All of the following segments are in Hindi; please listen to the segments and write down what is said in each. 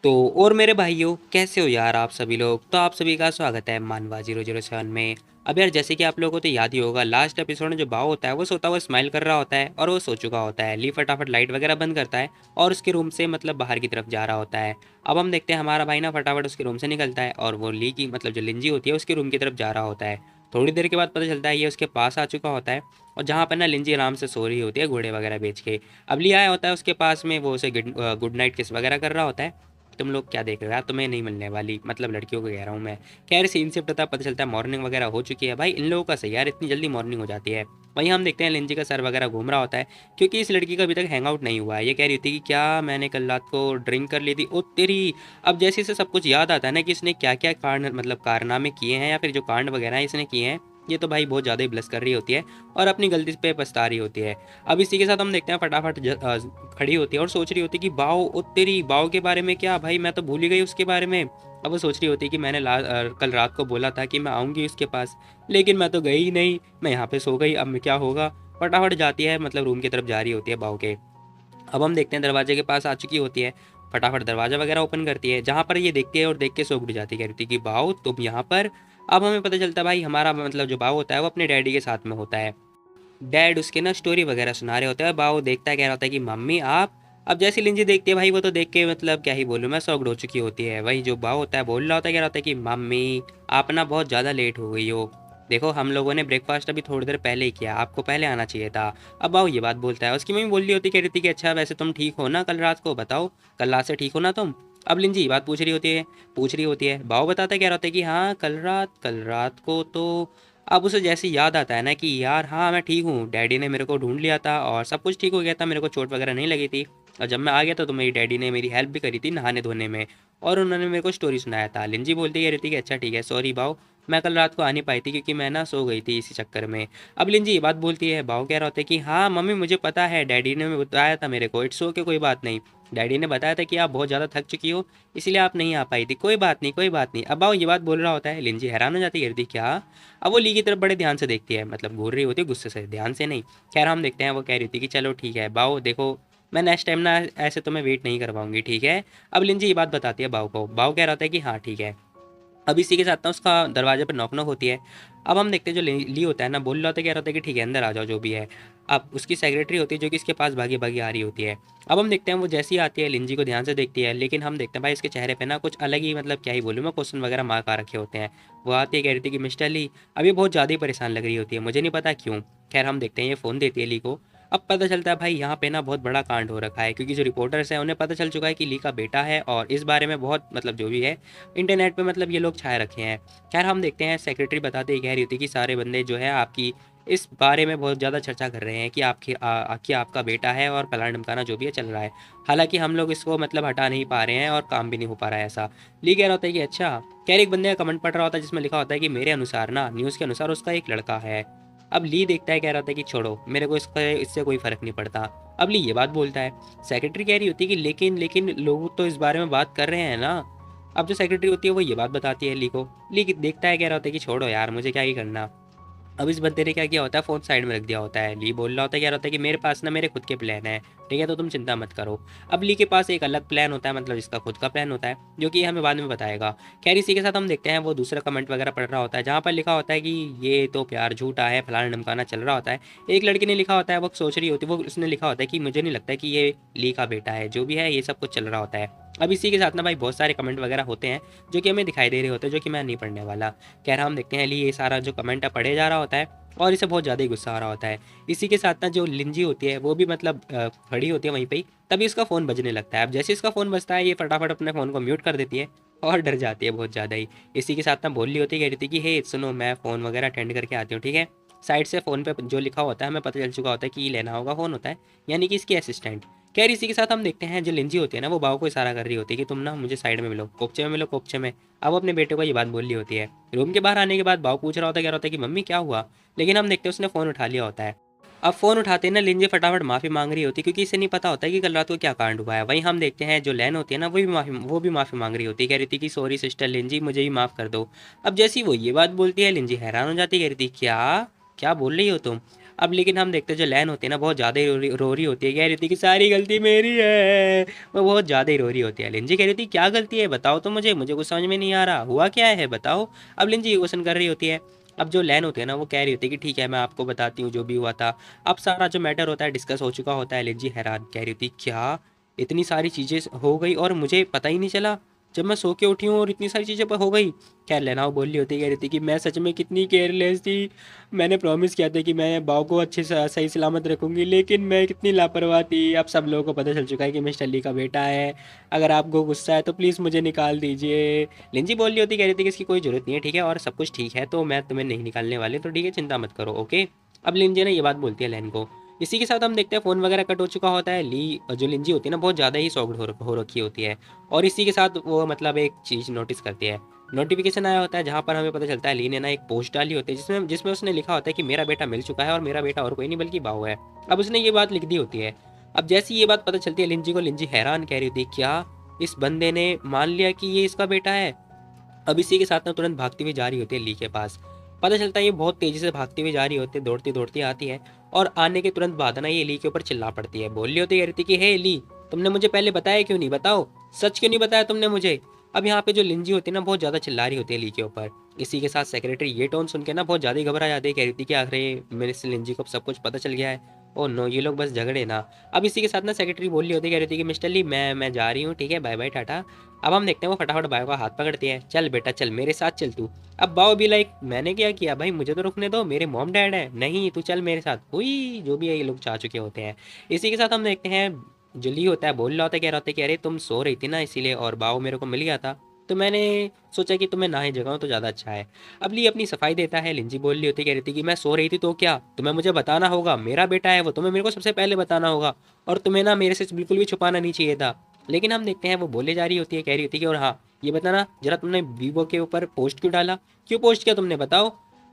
तो और मेरे भाइयों, कैसे हो यार आप सभी लोग। तो आप सभी का स्वागत है मानवा 007 में। अब यार, जैसे कि आप लोगों को तो याद ही होगा, लास्ट एपिसोड में जो बाव होता है वो सोता हुआ स्माइल कर रहा होता है और वो सो चुका होता है। ली फटाफट लाइट वगैरह बंद करता है और उसके रूम से मतलब बाहर की तरफ जा रहा होता है। अब हम देखते हैं हमारा भाई ना फटाफट उसके रूम से निकलता है और वो ली की मतलब जो लिंजी होती है उसके रूम की तरफ जा रहा होता है। थोड़ी देर के बाद पता चलता है ये उसके पास आ चुका होता है और जहाँ पर ना लिंजी आराम से सो रही होती है घोड़े वगैरह बेच के। अब ली आया होता है उसके पास में, वो उसे गुड नाइट किस वगैरह कर रहा होता है। तुम लोग क्या देख रहे हो यार, तुम्हें नहीं मिलने वाली, मतलब लड़कियों को कह रहा हूँ मैं। खैर सीन से पता चलता है मॉर्निंग वगैरह हो चुकी है। भाई इन लोगों का सही यार, इतनी जल्दी मॉर्निंग हो जाती है। वहीं हम देखते हैं लिंजी का सर वगैरह घूम रहा होता है क्योंकि इस लड़की का अभी तक हैंग आउट नहीं हुआ है। ये कह रही थी कि क्या मैंने कल रात को ड्रिंक कर ली थी, ओ तेरी। अब जैसे इसे सब कुछ याद आता है ना कि इसने क्या क्या कांड मतलब कारनामे किए हैं या फिर जो कांड वगैरह हैं इसने किए हैं, ये तो भाई बहुत ज़्यादा ही ब्लस कर रही होती है और अपनी गलती पे पछता रही होती है। अब इसी के साथ हम देखते हैं फटाफट खड़ी होती है और सोच रही होती है कि बाओ, ओ तेरी, बाओ के बारे में क्या भाई, मैं तो भूल ही गई उसके बारे में। अब वो सोच रही होती है कि मैंने कल रात को बोला था कि मैं आऊँगी उसके पास, लेकिन मैं तो गई ही नहीं, मैं यहाँ पे सो गई, अब मैं क्या होगा। फटाफट जाती है मतलब रूम की तरफ जा रही होती है बाओ के। अब हम देखते हैं दरवाजे के पास आ चुकी होती है। फटाफट दरवाजा वगैरह ओपन करती है, जहाँ पर ये देखती है और देख के सो उठ जाती है, कहती है कि बाओ तुम यहाँ पर। अब हमें पता चलता है भाई हमारा मतलब जो बाव होता है वो अपने डैडी के साथ में होता है। डैड उसके ना स्टोरी वगैरह सुना रहे होते हैं। बाव देखता है, कह रहा होता है कि मम्मी आप। अब जैसी लिंजी देखती है भाई वो तो देख के मतलब क्या ही बोलूँ मैं, सॉक्ड हो चुकी होती है। वही जो बाव होता है बोल रहा होता है, कह रहा होता है कि मम्मी आप ना बहुत ज़्यादा लेट हो गई हो। देखो हम लोगों ने ब्रेकफास्ट अभी थोड़ी देर पहले ही किया, आपको पहले आना चाहिए था। अब बाव ये बात बोलता है, उसकी मम्मी बोल रही होती, कह रही थी कि अच्छा वैसे तुम ठीक हो ना, कल रात को बताओ, कल रात से ठीक हो ना तुम। अब लिंजी ये बात पूछ रही होती है, बाव बताता है, कह रहा होता है कि हाँ कल रात को तो। अब उसे जैसे याद आता है ना कि यार हाँ मैं ठीक हूँ, डैडी ने मेरे को ढूंढ लिया था और सब कुछ ठीक हो गया था, मेरे को चोट वगैरह नहीं लगी थी। और जब मैं आ गया था तो मेरी डैडी ने मेरी हेल्प भी करी थी नहाने धोने में और उन्होंने मेरे को स्टोरी सुनाया था। लिंजी बोलती है रहती कि अच्छा ठीक है, सॉरी भाव, मैं कल रात को आ नहीं पाई थी क्योंकि मैं ना सो गई थी इसी चक्कर में। अब लिंजी ये बात बोलती है, भाव कह रहा होता है कि हाँ मम्मी मुझे पता है, डैडी ने बताया था मेरे को, इट्स ओके कोई बात नहीं। डैडी ने बताया था कि आप बहुत ज़्यादा थक चुकी हो इसलिए आप नहीं आ पाई थी, कोई बात नहीं कोई बात नहीं। अब भाव ये बात बोल रहा होता है, लिंजी हैरान हो जाती है, कहती क्या। अब वो ली की तरफ बड़े ध्यान से देखती है, मतलब घूर रही होती है गुस्से से, ध्यान से नहीं। खैर हम देखते हैं वो कह रही थी कि चलो ठीक है बाओ, देखो मैं नेक्स्ट टाइम ना ऐसे तो मैं वेट नहीं करवाऊंगी, ठीक है। अब लिंजी ये बात बताती है बाओ को, बाओ कह रहा होता है कि हाँ ठीक है। अब इसी के साथ ना उसका दरवाजे पर नॉक नॉक होती है। अब हम देखते हैं जो ली होता है ना बोल रहा होता है, कह रहा होता है कि ठीक है अंदर आ जाओ जो भी है। अब उसकी सेक्रेटरी होती है जो कि इसके पास भागी भागी आ रही होती है। अब हम देखते हैं वो जैसी आती है लिंजी को ध्यान से देखती है, लेकिन हम देखते हैं भाई इसके चेहरे पे ना कुछ अलग ही मतलब क्या ही बोलूँ मैं, क्वेश्चन वगैरह मार्क आ रखे होते हैं। वो आती है, कह रही थी कि मिस्टर ली, अब ये बहुत ज़्यादा ही परेशान लग रही होती है, मुझे नहीं पता क्यों। खैर हम देखते हैं ये फ़ोन देती है ली को। अब पता चलता है भाई यहाँ पे ना बहुत बड़ा कांड हो रखा है क्योंकि जो रिपोर्टर्स हैं उन्हें पता चल चुका है कि ली का बेटा है और इस बारे में बहुत मतलब जो भी है इंटरनेट पे मतलब ये लोग छाए रखे हैं। खैर हम देखते हैं सेक्रेटरी बताते ही कह रही होती है कि सारे बंदे जो है आपकी इस बारे में बहुत ज़्यादा चर्चा कर रहे हैं कि कि आपका बेटा है और फलाना ढिमकाना जो भी है चल रहा है। हालांकि हम लोग इसको मतलब हटा नहीं पा रहे हैं और काम भी नहीं हो पा रहा है ऐसा। ली कह रहा होता है कि अच्छा। खैर एक बंदे का कमेंट पढ़ रहा होता है जिसमें लिखा होता है कि मेरे अनुसार ना, न्यूज़ के अनुसार उसका एक लड़का है। अब ली देखता है, कह रहा था कि छोड़ो मेरे को इसका इससे कोई फ़र्क नहीं पड़ता। अब ली ये बात बोलता है। सेक्रेटरी कह रही होती है कि लेकिन लेकिन लोग तो इस बारे में बात कर रहे हैं ना। अब जो सेक्रेटरी होती है वो ये बात बताती है ली को। ली देखता है, कह रहा होता है कि छोड़ो यार मुझे क्या ही करना। अब इस बंदे ने क्या किया होता है, फ़ोन साइड में रख दिया होता है। ली बोल रहा होता है, कह रहा होता है कि मेरे पास ना मेरे खुद के प्लान है, ठीक है तो तुम चिंता मत करो। अब ली के पास एक अलग प्लान होता है, मतलब इसका खुद का प्लान होता है जो कि हमें बाद में बताएगा। खैर इसी के साथ हम देखते हैं वो दूसरा कमेंट वगैरह पढ़ रहा होता है जहाँ पर लिखा होता है कि ये तो प्यार झूठा है, फलाना ढमकाना चल रहा होता है। एक लड़की ने लिखा होता है, वो सोच रही होती है, वो उसने लिखा होता है कि मुझे नहीं लगता कि ये ली का बेटा है, जो भी है ये सब कुछ चल रहा होता है। अब इसी के साथ ना भाई बहुत सारे कमेंट वगैरह होते हैं जो कि हमें दिखाई दे रहे होते हैं, जो कि मैं नहीं पढ़ने वाला। खैर हम देखते हैं ली ये सारा जो कमेंट है पढ़े जा रहा होता है और इसे बहुत ज़्यादा ही गुस्सा आ रहा होता है। इसी के साथ ना जो लिंजी होती है वो भी मतलब खड़ी होती है वहीं पे ही, तभी उसका फ़ोन बजने लगता है। अब जैसे इसका फ़ोन बजता है ये फटाफट अपने फ़ोन को म्यूट कर देती है और डर जाती है बहुत ज़्यादा ही। इसी के साथ ना बोल रही होती है, कह रही थी कि हे सुनो मैं फ़ोन वगैरह अटेंड करके आती हूँ, ठीक है। साइड से फ़ोन पे जो लिखा होता है हमें पता चल चुका होता है कि ये लेना होगा फ़ोन होता है, यानी कि इसकी असिस्टेंट। खैर इसी के साथ हम देखते हैं जो लिंजी होती है ना वो बाव को इशारा कर रही होती है कि तुम ना मुझे साइड में मिलो, कोपचे में मिलो, कोपचे में। अब वो अपने बेटे को ये बात बोल रही होती है। रूम के बाहर आने के बाद बाव पूछ रहा होता है, कह रहा होता है कि मम्मी क्या हुआ, लेकिन हम देखते हैं उसने फ़ोन उठा लिया होता है। अब फ़ोन उठाते ही ना लिंजी फटाफट माफ़ी मांग रही होती है क्योंकि इसे नहीं पता होता है कि कल रात को क्या कांड हुआ है। वहीं हम देखते हैं जो लैन होती है ना वो भी माफ़ी मांग रही होती है, कह रही थी कि सॉरी सिस्टर लिंजी मुझे भी माफ़ कर दो। अब जैसी वो ये बात बोलती है लिंजी हैरान हो जाती है, कह रही थी क्या क्या बोल रही हो तुम। अब लेकिन हम देखते हैं जो लैन होती है ना बहुत ज़्यादा ही रो रही होती है, कह रही थी कि सारी गलती मेरी है। वो बहुत ज़्यादा ही रो रही होती है। लिंजी कह रही थी क्या गलती है बताओ तो मुझे कुछ समझ में नहीं आ रहा, हुआ क्या है बताओ। अब लिंजी ये क्वेश्चन कर रही होती है। अब जो लैन होती है ना वो कह रही होती है कि ठीक है मैं आपको बताती हूँ जो भी हुआ था। अब सारा जो मैटर होता है डिस्कस हो चुका होता है। लिंजी हैरान कह रही होती क्या इतनी सारी चीज़ें हो गई और मुझे पता ही नहीं चला, जब मैं सो के उठी हूँ और इतनी सारी चीज़ें हो गई। खैर लेनाओ बोल रही होती कह रही थी कि मैं सच में कितनी केयरलेस थी, मैंने प्रॉमिस किया था कि मैं बाव को अच्छे से सही सलामत रखूंगी, लेकिन मैं कितनी लापरवाह थी। अब सब लोगों को पता चल चुका है कि मिस्टर ली का बेटा है। अगर आपको गुस्सा है तो प्लीज़ मुझे निकाल दीजिए। लिंजी बोल रही होती कह रही थी कि इसकी कोई ज़रूरत नहीं है, ठीक है, और सब कुछ ठीक है तो मैं तुम्हें नहीं निकालने वाली, तो ठीक है चिंता मत करो, ओके। अब लिंजी ने ये बात बोलती है लैन को। इसी के साथ हम देखते हैं फ़ोन वगैरह कट हो चुका होता है। ली जो लिंजी होती है ना बहुत ज़्यादा ही सॉफ्ट हो रखी होती है। और इसी के साथ वो मतलब एक चीज़ नोटिस करती है। नोटिफिकेशन आया होता है जहाँ पर हमें पता चलता है ली ने ना एक पोस्ट डाली होती है जिसमें जिसमें उसने लिखा होता है कि मेरा बेटा मिल चुका है और मेरा बेटा और कोई नहीं बल्कि बाव है। अब उसने ये बात लिख दी होती है। अब जैसी ये बात पता चलती है लिंजी को, लिंजी हैरान कह रही होती है क्या इस बंदे ने मान लिया कि ये इसका बेटा है। अब इसी के साथ ना तुरंत भागती हुई जा रही होती है ली के पास। पता चलता है ये बहुत तेजी से भागती हुई जा रही होती है, दौड़ती दौड़ती आती है। और आने के तुरंत बाद ना ये ली के ऊपर चिल्ला पड़ती है, बोल रही होती है, कह रही थी कि हे ली तुमने मुझे पहले बताया क्यों नहीं, बताओ सच क्यों नहीं बताया तुमने मुझे। अब यहाँ पे जो लिंजी होती है ना बहुत ज़्यादा चिल्ला रही होती है ली के ऊपर। इसी के साथ सेक्रेटरी ये टोन सुन के ना बहुत ज़्यादा ही घबरा जाती है, कह रही थी कि आखिर ये मेरे से लिंजी को सब कुछ पता चल गया है। ओ नो ये लोग बस झगड़े ना। अब इसी के साथ ना सेक्रेटरी बोल रही होती है, कह रही थी कि मिस्टर ली मैं जा रही हूँ, ठीक है बाय बाय टाटा। अब हम देखते हैं वो फटाफट बायो का हाथ पकड़ती है, चल बेटा चल मेरे साथ चल तू। अब बाओ भी लाइक मैंने क्या किया भाई, मुझे तो रुकने दो, मेरे मॉम डैड है, नहीं तू चल मेरे साथ, हुई जो भी है ये लोग चाह चुके होते हैं। इसी के साथ हम देखते हैं जो ली होता है बोल रहा होता है, कह रहा होता है कि अरे तुम सो रही थी ना इसीलिए, और बाओ मेरे को मिल गया था तो मैंने सोचा कि तुम्हें ना ही जगाऊं तो ज़्यादा अच्छा है। अब ली अपनी सफाई देता है। लिंजी बोल रही होती, कह रही थी कि मैं सो रही थी तो क्या, तुम्हें मुझे बताना होगा, मेरा बेटा है वो, तुम्हें मेरे को सबसे पहले बताना होगा, और तुम्हें ना मेरे से बिल्कुल भी छुपाना नहीं चाहिए था। लेकिन हम देखते हैं वो बोले जा रही होती है, कह रही होती है कि और हाँ ये बताना जरा तुमने वीवो के ऊपर पोस्ट क्यों डाला, क्यों पोस्ट किया तुमने बताओ।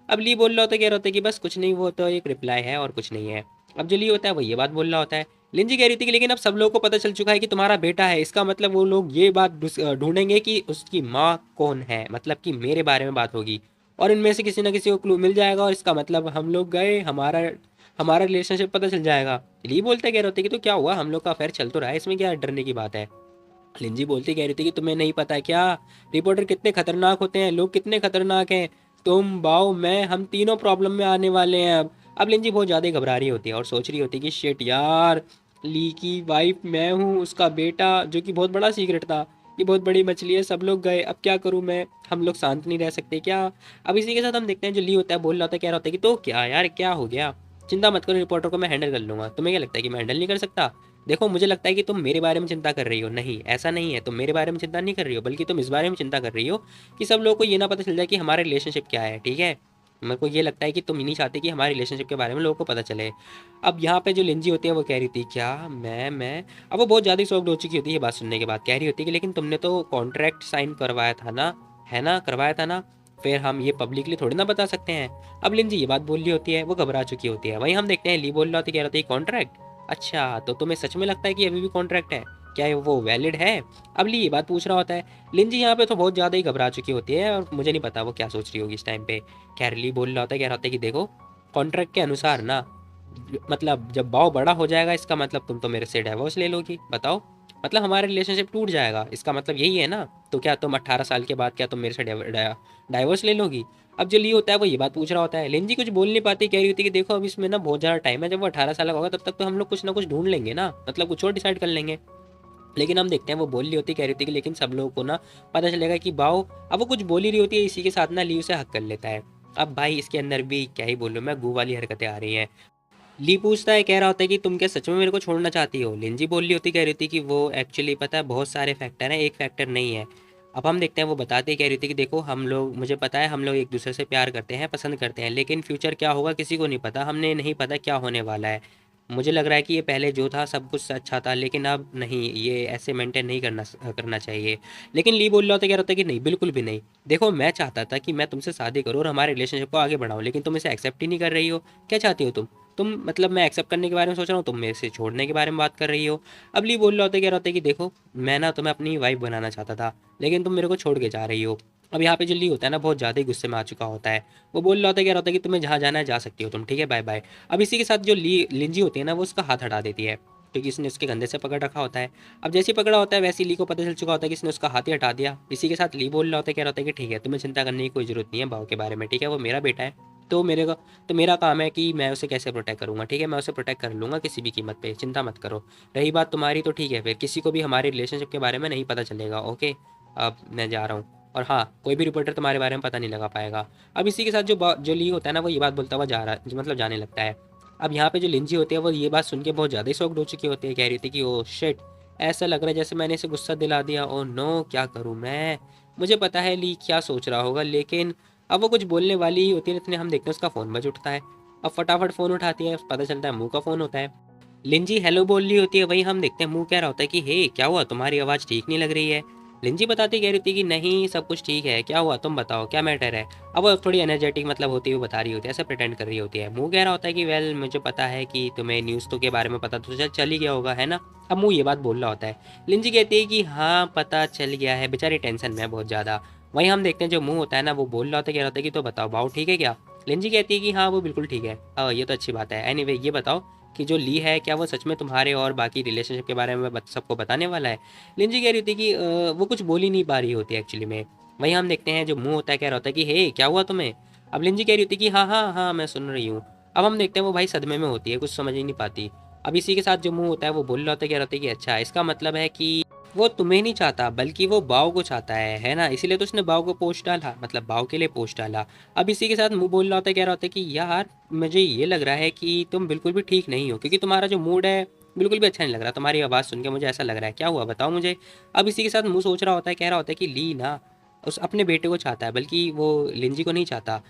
अब ली बोल रहा होता है, कह रहा होता है कि बस कुछ नहीं वो तो एक रिप्लाई है और कुछ नहीं है। अब जो ली होता है वो ये बात बोल रहा होता है। लिंजी कह रही थी कि लेकिन अब सब लोगों को पता चल चुका है कि तुम्हारा बेटा है, इसका मतलब वो लोग ये बात ढूंढेंगे कि उसकी माँ कौन है, मतलब कि मेरे बारे में बात होगी और इनमें से किसी ना किसी को क्लू मिल जाएगा और इसका मतलब हम लोग गए, हमारा हमारा रिलेशनशिप पता चल जाएगा। ली बोलते कह रहे होते कि तो क्या हुआ, हम लोग का अफेयर चल तो रहा है, इसमें क्या डरने की बात है। लिंजी बोलती कह रही थी कि तुम्हें नहीं पता क्या, रिपोर्टर कितने खतरनाक होते हैं, लोग कितने खतरनाक हैं, तुम बाओ मैं हम तीनों प्रॉब्लम में आने वाले हैं। अब लिंजी बहुत ज़्यादा घबरा रही होती है और सोच रही होती है कि शिट यार, ली की वाइफ मैं हूँ, उसका बेटा जो कि बहुत बड़ा सीक्रेट था, ये बहुत बड़ी मछली है, सब लोग गए, अब क्या करूँ मैं, हम लोग शांत नहीं रह सकते क्या। अब इसी के साथ हम देखते हैं जो ली होता है बोल रहा होता है, कह रहा होता है कि तो क्या यार क्या हो गया, चिंता मत करो रिपोर्टर को मैं हैंडल कर लूँगा। तुम्हें क्या लगता है कि मैं हैंडल नहीं कर सकता, देखो मुझे लगता है कि तुम मेरे बारे में चिंता कर रही हो, नहीं ऐसा नहीं है, तुम मेरे बारे में चिंता नहीं कर रही हो बल्कि तुम इस बारे में चिंता कर रही हो कि सब लोगों को ये ना पता चल जाए कि हमारा रिलेशनशिप क्या है, ठीक है। मेरे को ये लगता है कि तुम ही नहीं चाहते कि हमारे रिलेशनशिप के बारे में लोगों को पता चले। अब यहाँ पे जो लिंजी होती है वो कह रही थी क्या मैं अब वो बहुत ज़्यादा शॉक्ड हो चुकी होती है ये बात सुनने के बाद, कह रही होती है कि लेकिन तुमने तो कॉन्ट्रैक्ट साइन करवाया था ना, है ना करवाया था ना, फिर हम ये पब्लिकली थोड़ी ना बता सकते हैं। अब लिंजी ये बात बोल रही होती है, वो घबरा चुकी होती है। वहीं हम देखते हैं ली बोल रहा होती कह रहा होती है कॉन्ट्रैक्ट, अच्छा तो तुम्हें सच में लगता है कि अभी भी कॉन्ट्रैक्ट है, क्या ये वो वैलिड है। अब ली ये बात पूछ रहा होता है। लिंजी यहाँ पे तो बहुत ज़्यादा ही घबरा चुकी होती है और मुझे नहीं पता वो क्या सोच रही होगी इस टाइम पे। खैर ली बोल रहा होता है, कह रहा होता है कि देखो कॉन्ट्रैक्ट के अनुसार ना, मतलब जब भाव बड़ा हो जाएगा इसका मतलब तुम तो मेरे से डाइवोर्स ले लोगी, बताओ मतलब हमारा रिलेशनशिप टूट जाएगा, इसका मतलब यही है ना। तो क्या तुम 18 साल के बाद क्या तुम मेरे से डाइवोर्स ले लोगी। अब जो ली होता है वो ये बात पूछ रहा होता है। लिंजी कुछ बोल नहीं पाती, कह रही होती कि देखो अब इसमें ना बहुत ज़्यादा टाइम है, जब वो 18 साल का होगा तब तक तो हम लोग कुछ ना कुछ ढूंढ लेंगे ना, मतलब कुछ और डिसाइड कर लेंगे। लेकिन हम देखते हैं वो बोल रही होती, कह रही थी कि लेकिन सब लोगों को ना पता चलेगा कि बाओ, अब वो कुछ बोल ही रही होती है, इसी के साथ ना ली उसे हक कर लेता है। अब भाई इसके अंदर भी क्या ही बोलूँ मैं, गू वाली हरकतें आ रही हैं। ली पूछता है, कह रहा होता है कि तुम क्या सच में मेरे को छोड़ना चाहती हो। लिंजी बोल रही होती, कह रही थी कि वो एक्चुअली पता है बहुत सारे फैक्टर हैं, एक फैक्टर नहीं है। अब हम देखते हैं वो बताती है, कह रही थी कि देखो हम लोग, मुझे पता है हम लोग एक दूसरे से प्यार करते हैं, पसंद करते हैं, लेकिन फ्यूचर क्या होगा किसी को नहीं पता, हमने नहीं पता क्या होने वाला है। मुझे लग रहा है कि ये पहले जो था सब कुछ अच्छा था, लेकिन अब नहीं, ये ऐसे मेंटेन नहीं करना करना चाहिए। लेकिन ली बोल रहा होता, कह रहा होता है कि नहीं बिल्कुल भी नहीं, देखो मैं चाहता था कि मैं तुमसे शादी करूँ और हमारे रिलेशनशिप को आगे बढ़ाऊँ, लेकिन तुम इसे एक्सेप्ट ही नहीं कर रही हो। क्या चाहती हो तुम मतलब मैं एक्सेप्ट करने के बारे में सोच रहा हूँ, तुम मेरे से छोड़ने के बारे में बात कर रही हो। अब ली बोल रहा होता है, कह रहा होता है कि देखो मैं ना तुम्हें अपनी वाइफ बनाना चाहता था, लेकिन तुम मेरे को छोड़ के जा रही हो, अब यहाँ पे जो ली होता है ना बहुत ज़्यादा ही गुस्से में आ चुका होता है। वो बोल रहा होता है, कह रहा होता है कि तुम्हें जहाँ जाना है जा सकती हो तुम, ठीक है, बाय बाय। अब इसी के साथ जो ली लिंजी होती है ना वो उसका हाथ हटा देती है, क्योंकि इसने उसके कंधे से पकड़ रखा होता है। अब जैसे ही पकड़ा होता है वैसे ही ली को पता चल चुका होता है कि इसने उसका हाथ ही हटा दिया। इसी के साथ ली बोल रहा होता है, कह रहा होता है कि ठीक है, तुम्हें चिंता करने की कोई ज़रूरत नहीं है भाव के बारे में, ठीक है, वो मेरा बेटा है। तो मेरे का तो मेरा काम है कि मैं उसे कैसे प्रोटेक्ट करूँगा, ठीक है, मैं उसे प्रोटेक्ट कर लूँगा किसी भी कीमत पे, चिंता मत करो। रही बात तुम्हारी तो ठीक है, फिर किसी को भी हमारे रिलेशनशिप के बारे में नहीं पता चलेगा, ओके। अब मैं जा रहा हूँ। और हाँ, कोई भी रिपोर्टर तुम्हारे बारे में पता नहीं लगा पाएगा। अब इसी के साथ जो ली होता है ना वो ये बात बोलता हुआ जा रहा है, मतलब जाने लगता है। अब यहाँ पे जो लिंजी होती है वो ये बात सुन के बहुत ज़्यादा ही शॉक्ड हो चुकी होती है, कह रही थी कि ओ शिट, ऐसा लग रहा है जैसे मैंने इसे गुस्सा दिला दिया, ओ नो क्या करूँ मैं। मुझे पता है ली क्या सोच रहा होगा, लेकिन अब वो कुछ बोलने वाली ही होती है, इतने हम देखते हैं उसका फ़ोन बज उठता है। अब फटाफट फ़ोन उठाती है, पता चलता है मुँह का फ़ोन होता है। लिंजी हेलो बोल रही होती है, वहीं हम देखते हैं मुंह कह रहा होता है कि हे क्या हुआ, तुम्हारी आवाज़ ठीक नहीं लग रही है। लिंजी बताती कह रही थी कि नहीं सब कुछ ठीक है, क्या हुआ तुम बताओ क्या मैटर है। अब वो थोड़ी एनर्जेटिक मतलब होती हुई बता रही होती है, ऐसा प्रिटेंड कर रही होती है। मुंह कह रहा होता है कि वेल मुझे पता है कि तुम्हें न्यूज़ तो के बारे में पता तो चल ही गया होगा है ना। अब मुंह ये बात बोल रहा होता है। लिंजी कहती है कि हाँ पता चल गया है, बेचारी टेंशन में है बहुत ज़्यादा। वहीं हम देखते हैं जो मुंह होता है ना वो बोल रहा होता है, कह रहा होता है कि तो बताओ भाव ठीक है क्या। लिंजी कहती है कि हाँ वो बिल्कुल ठीक है, ये तो अच्छी बात है। एनीवे ये बताओ कि जो ली है क्या वो सच में तुम्हारे और बाकी रिलेशनशिप के बारे में सबको बताने वाला है। लिंजी कह रही थी कि वो कुछ बोल ही नहीं पा रही होती एक्चुअली में। वहीं हम देखते हैं जो मुंह होता है कह रहा होता है कि हे क्या हुआ तुम्हें। अब लिंजी कह रही होती कि हाँ हाँ हाँ मैं सुन रही हूँ। अब हम देखते हैं वो भाई सदमे में होती है, कुछ समझ ही नहीं पाती। अब इसी के साथ जो मुंह होता है वो बोल रहा होता है, कह रहा होता है कि अच्छा इसका मतलब है कि वो तुम्हें नहीं चाहता बल्कि वो बाव को चाहता है ना, इसीलिए तो उसने बाव को पोस्ट डाला, मतलब बाव के लिए पोस्ट डाला। अब इसी के साथ मुंह बोल रहा होता है, कह रहा होता है कि यार मुझे ये लग रहा है कि तुम बिल्कुल भी ठीक नहीं हो, क्योंकि तुम्हारा जो मूड है बिल्कुल भी अच्छा नहीं लग रहा, तुम्हारी आवाज़ सुन के मुझे ऐसा लग रहा है, क्या हुआ बताओ मुझे। अब इसी के साथ मुंह सोच रहा होता है, कह रहा होता है कि ली ना उस अपने बेटे को चाहता है बल्कि वो लिंजी को नहीं चाहता।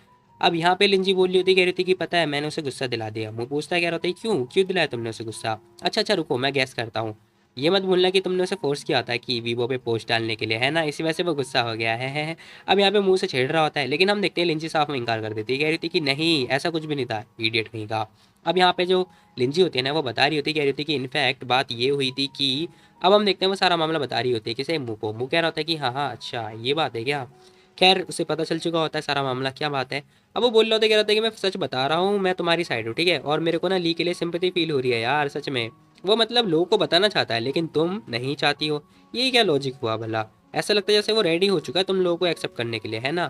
अब यहाँ पे लिंजी बोल रही होती, कह रही थी कि पता है मैंने उसे गुस्सा दिला दिया। मुंह पूछता है, कह रहा होता है क्यों क्यों दिलाया तुमने उसे गुस्सा। अच्छा अच्छा रुको मैं गैस करता हूँ, ये मत भूलना कि तुमने उसे फोर्स किया था कि वीवो पे पोस्ट डालने के लिए है ना, इसी वजह से वो गुस्सा हो गया है। अब यहाँ पे मुंह से छेड़ रहा होता है, लेकिन हम देखते हैं लिंजी साफ में इनकार कर देती है, कह रही थी कि नहीं ऐसा कुछ भी नहीं था, इडियट कहीं का। अब यहाँ पे जो लिंजी होती है ना वो बता रही होती है, कह रही थी कि इनफैक्ट बात ये हुई थी कि अब हम देखते हैं वो सारा मामला बता रही होती है किसे, मुंह को। मुंह कह रहा होता है कि हाँ हाँ अच्छा ये बात है क्या। खैर उसे पता चल चुका होता है सारा मामला क्या बात है। अब वो बोल रहा होता है, कह रहा होता है कि मैं सच बता रहा हूँ, मैं तुम्हारी साइड हूँ ठीक है, और मेरे को ना ली के लिए सिंपैथी फील हो रही है यार सच में। वो मतलब लोगों को बताना चाहता है लेकिन तुम नहीं चाहती हो, ये क्या लॉजिक हुआ भला। ऐसा लगता है जैसे वो रेडी हो चुका है तुम लोगों को एक्सेप्ट करने के लिए है ना।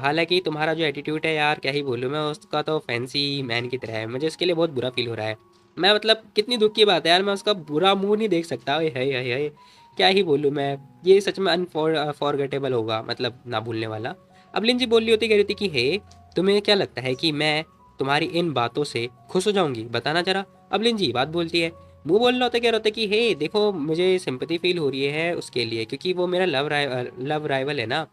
हालांकि तुम्हारा जो एटीट्यूड है यार क्या ही बोलूँ मैं, उसका तो फैंसी मैन की तरह है, मुझे उसके लिए बहुत बुरा फील हो रहा है। मैं मतलब कितनी दुख की बात है यार, मैं उसका बुरा मुंह नहीं देख सकता, ओए है है क्या ही बोलूँ मैं। ये सच में अनफॉरगेटेबल होगा, मतलब ना भूलने वाला। अब लिंजी बोल रही होती, कह रही थी कि हे तुम्हें क्या लगता है कि मैं तुम्हारी इन बातों से खुश हो जाऊंगी, बताना जरा। अब लिंजी बात बोलती है। मुंह बोल रहा होता है, कह रहा होता है कि हे देखो मुझे सिंपैथी फील हो रही है उसके लिए, क्योंकि वो मेरा लव राइवल है ना।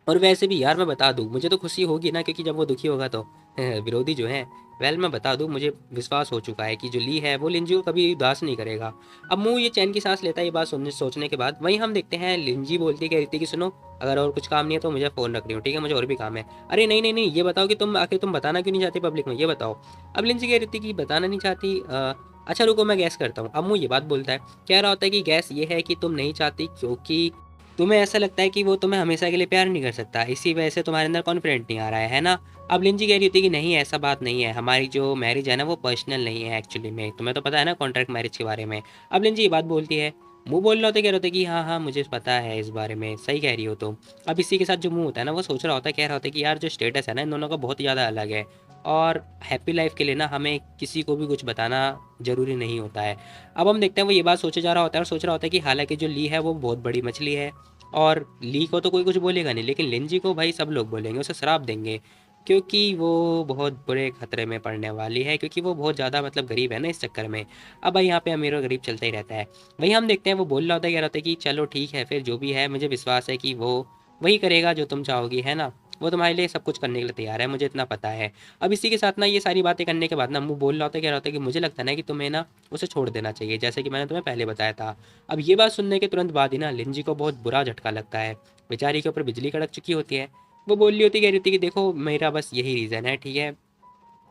और वैसे भी यार मैं बता दूँ मुझे तो खुशी होगी ना, क्योंकि जब वो दुखी होगा तो विरोधी जो है, वेल मैं बता दूँ मुझे विश्वास हो चुका है कि जो ली है वो लिंजी को कभी उदास नहीं करेगा। अब मुंह ये चैन की सांस लेता है ये बात सोचने के बाद। वहीं हम देखते हैं लिंजी बोलती है, कह रही थी कि सुनो अगर और कुछ काम नहीं है तो मुझे फ़ोन रख रही हूँ ठीक है, मुझे और भी काम है। अरे नहीं नहीं नहीं ये बताओ कि तुम आखिर तुम बताना क्यों नहीं चाहती पब्लिक में, ये बताओ। अब लिंजी कह रही थी कि बताना नहीं चाहती, अच्छा रुको मैं गैस करता हूँ। अब मुंह ये बात बोलता है, कह रहा होता है कि गैस ये है कि तुम नहीं चाहती क्योंकि तुम्हें ऐसा लगता है कि वो तुम्हें हमेशा के लिए प्यार नहीं कर सकता, इसी वजह से तुम्हारे अंदर कॉन्फिडेंट नहीं आ रहा है ना। अब लिंजी कह रही थी कि नहीं ऐसा बात नहीं है, हमारी जो मैरिज है ना वो पर्सनल नहीं है एक्चुअली में, तुम्हें तो पता है ना कॉन्ट्रैक्ट मैरिज के बारे में। अब लिंजी ये बात बोलती है। मुंह बोल रहा होता है, कह रहे होते कि हाँ हाँ मुझे पता है इस बारे में, सही कह रही हो तुम। अब इसी के साथ जो मुंह होता है ना वो सोच रहा होता है, कह रहा होता है कि यार जो स्टेटस है ना इन दोनों का बहुत ज़्यादा अलग है, और हैप्पी लाइफ के लिए ना हमें किसी को भी कुछ बताना ज़रूरी नहीं होता है। अब हम देखते हैं वो ये बात सोचे जा रहा होता है और सोच रहा होता है कि हालांकि जो ली है वो बहुत बड़ी मछली है, और ली को तो कोई कुछ बोलेगा नहीं, लेकिन लिंजी को भाई सब लोग बोलेंगे, उसे श्राप देंगे, क्योंकि वो बहुत बुरे खतरे में पड़ने वाली है, क्योंकि वो बहुत ज़्यादा मतलब गरीब है ना इस चक्कर में। अब भाई यहाँ पे अमीर और गरीब चलता ही रहता है। वही हम देखते हैं वो बोल रहा होता है, कह रहा होता है कि चलो ठीक है फिर जो भी है, मुझे विश्वास है कि वो वही करेगा जो तुम चाहोगी है ना, वो तुम्हारे लिए सब कुछ करने के लिए तैयार है, मुझे इतना पता है। अब इसी के साथ ना ये सारी बातें करने के बाद ना मुँह बोल रहा होता है, कह रहा होता है कि मुझे लगता है ना कि तुम्हें ना उसे छोड़ देना चाहिए, जैसे कि मैंने तुम्हें पहले बताया था। अब ये बात सुनने के तुरंत बाद ही ना लिंजी को बहुत बुरा झटका लगता है, बेचारी के ऊपर बिजली कड़क चुकी होती है। वो बोल रही होती, कह रही थी कि देखो मेरा बस यही रीज़न है ठीक है,